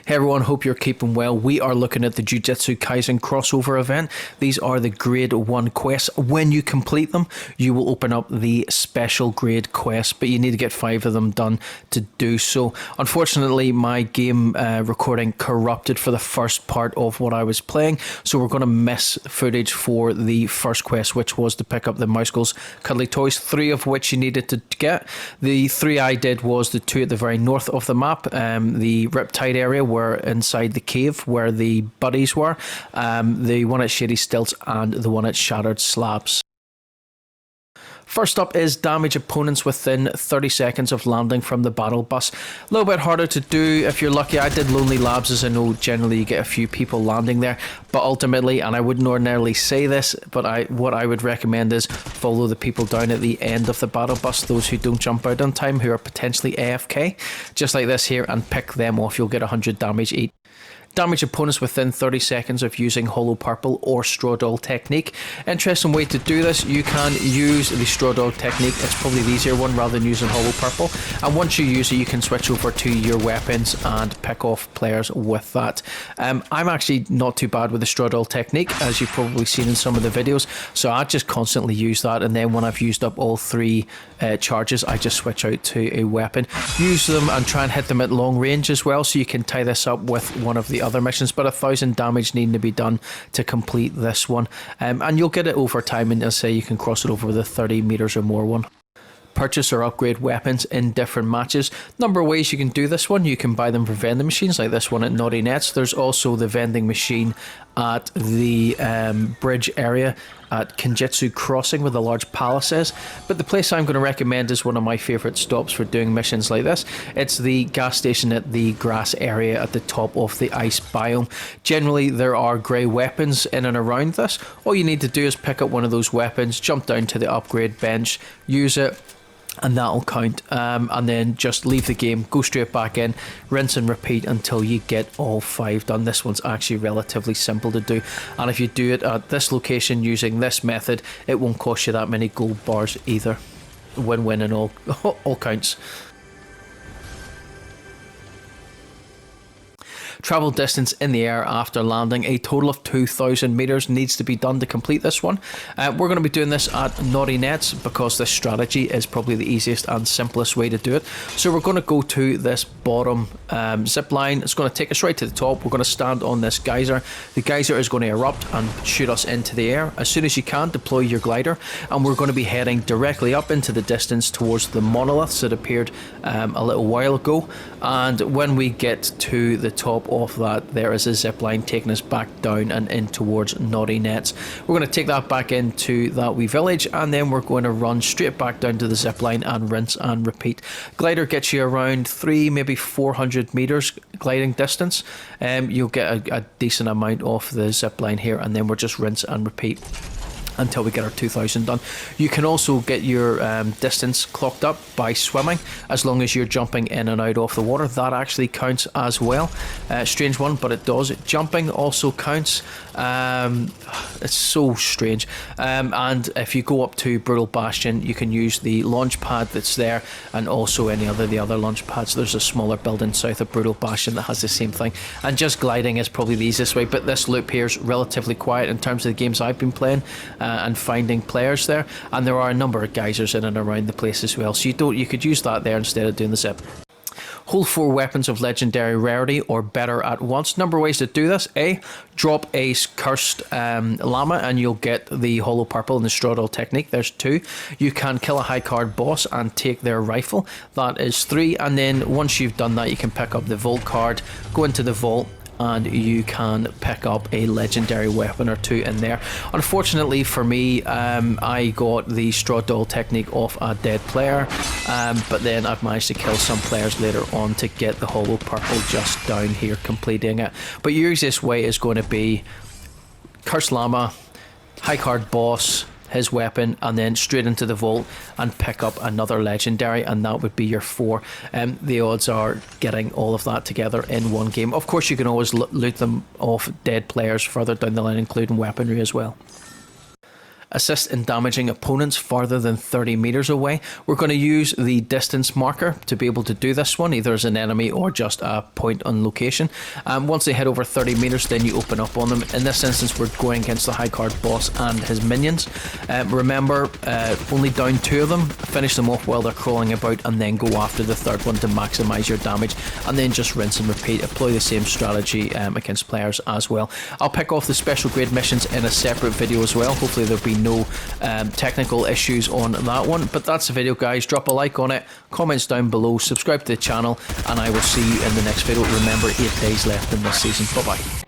Hey everyone, hope you're keeping well. We are looking at the Jujutsu Kaisen crossover event. These are the grade 1 quests. When you complete them, you will open up the special grade quests, but you need to get 5 of them done to do so. Unfortunately, my game recording corrupted for the first part of what I was playing, so we're going to miss footage for the first quest, which was to pick up the Mouse Girl's cuddly toys, 3 of which you needed to get. The 3 I did was the 2 at the very north of the map, the Riptide area were inside the cave where the buddies were, the one at Shady Stilts and the one at Shattered Slabs. First up is damage opponents within 30 seconds of landing from the battle bus. A little bit harder to do if you're lucky. I did Lonely Labs, as I know generally you get a few people landing there, but ultimately, and I wouldn't ordinarily say this, but what I would recommend is follow the people down at the end of the battle bus, those who don't jump out on time, who are potentially AFK, just like this here, and pick them off. You'll get 100 damage each. Damage opponents within 30 seconds of using Hallow Purple or Straw Dog technique. Interesting way to do this. You can use the Straw Dog technique. It's probably the easier one rather than using Hallow Purple. And once you use it, you can switch over to your weapons and pick off players with that. I'm actually not too bad with the Straw Dog technique, as you've probably seen in some of the videos. So I just constantly use that. And then when I've used up all 3 charges, I just switch out to a weapon. Use them and try and hit them at long range as well. So you can tie this up with one of the other missions, but 1,000 damage needing to be done to complete this one, and you'll get it over time, and as I say, you can cross it over with a 30 meters or more one. Purchase or upgrade weapons in different matches. Number of ways you can do this one. You can buy them from vending machines like this one at Naughty Nets. There's also the vending machine at the bridge area at Kinjitsu Crossing where the large palace is. But the place I'm going to recommend is one of my favourite stops for doing missions like this. It's the gas station at the grass area at the top of the ice biome. Generally there are grey weapons in and around this. All you need to do is pick up one of those weapons, jump down to the upgrade bench, use it, and that'll count, and then just leave the game, go straight back in, rinse and repeat until you get all 5 done. This one's actually relatively simple to do, and if you do it at this location using this method, it won't cost you that many gold bars either. Win-win in all counts. Travel distance in the air after landing. A total of 2,000 meters needs to be done to complete this one. We're going to be doing this at Naughty Nets because this strategy is probably the easiest and simplest way to do it. So we're going to go to this bottom zip line. It's going to take us right to the top. We're going to stand on this geyser. The geyser is going to erupt and shoot us into the air. As soon as you can, deploy your glider, and we're going to be heading directly up into the distance towards the monoliths that appeared a little while ago. And when we get to the top of that, there is a zip line taking us back down and in towards Naughty Nets. We're going to take that back into that wee village, and then we're going to run straight back down to the zip line and rinse and repeat. Glider gets you around 300, maybe 400 meters gliding distance. You'll get a decent amount off the zip line here, and then we're just rinse and repeat until we get our 2,000 done. You can also get your distance clocked up by swimming, as long as you're jumping in and out of the water. That actually counts as well. Strange one, but it does. Jumping also counts. It's so strange. And if you go up to Brutal Bastion, you can use the launch pad that's there, and also any other the other launch pads. There's a smaller building south of Brutal Bastion that has the same thing. And just gliding is probably the easiest way, but this loop here is relatively quiet in terms of the games I've been playing. And finding players there, and there are a number of geysers in and around the place as well, so you could use that there instead of doing the zip. Hold 4 weapons of legendary rarity or better at once. Number of ways to do this. A, drop a cursed llama and you'll get the Hallow Purple and the Straw Dog technique. There's 2. You can kill a high card boss and take their rifle. That is 3. And then once you've done that, you can pick up the vault card, go into the vault, and you can pick up a legendary weapon or 2 in there. Unfortunately for me, I got the Straw Dog technique off a dead player, but then I've managed to kill some players later on to get the Hallow Purple just down here completing it. But your easiest way is going to be Cursed Llama, high card boss, his weapon, and then straight into the vault and pick up another legendary, and that would be your 4. The odds are getting all of that together in one game. Of course, you can always loot them off dead players further down the line, including weaponry as well. assist in damaging opponents farther than 30 meters away. We're going to use the distance marker to be able to do this one, either as an enemy or just a point on location. Once they hit over 30 meters, then you open up on them. In this instance, we're going against the high card boss and his minions. Remember, only down 2 of them. Finish them off while they're crawling about, and then go after the third one to maximize your damage, and then just rinse and repeat. Employ the same strategy against players as well. I'll pick off the special grade missions in a separate video as well. Hopefully there'll be no technical issues on that one. But that's the video, guys. Drop a like on it, comments down below, subscribe to the channel, and I will see you in the next video. Remember, 8 days left in this season. Bye bye.